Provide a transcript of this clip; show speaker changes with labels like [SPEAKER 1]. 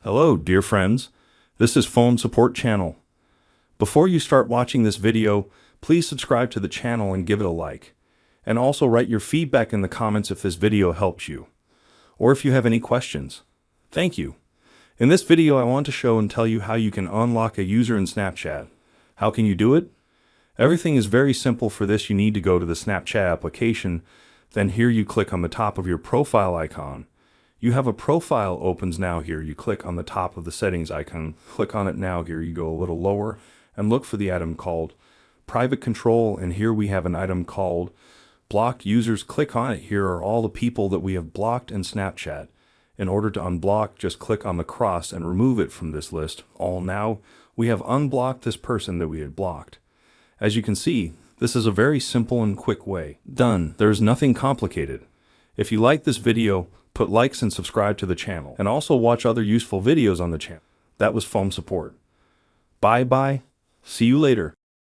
[SPEAKER 1] Hello, dear friends. This is Phone Support Channel. Before you start watching this video, please subscribe to the channel and give it a like. And also write your feedback in the comments if this video helps you, or if you have any questions. Thank you. In this video, I want to show and tell you how you can unlock a user in Snapchat. How can you do it? Everything is very simple. For this, you need to go to the Snapchat application. Then here you click on the top of your profile icon. You have a profile opens now. Here you click on the top of the settings icon. Click on it now. Here you go a little lower and look for the item called private control, and here we have an item called block users. Click on it. Here are all the people that we have blocked in Snapchat. In order to unblock, just click on the cross and remove it from this list. All now we have unblocked this person that we had blocked. As you can see, this is a very simple and quick way. Done. There's nothing complicated. If you like this video, put likes and subscribe to the channel, and also watch other useful videos on the channel. That was Phone Support. Bye bye. See you later.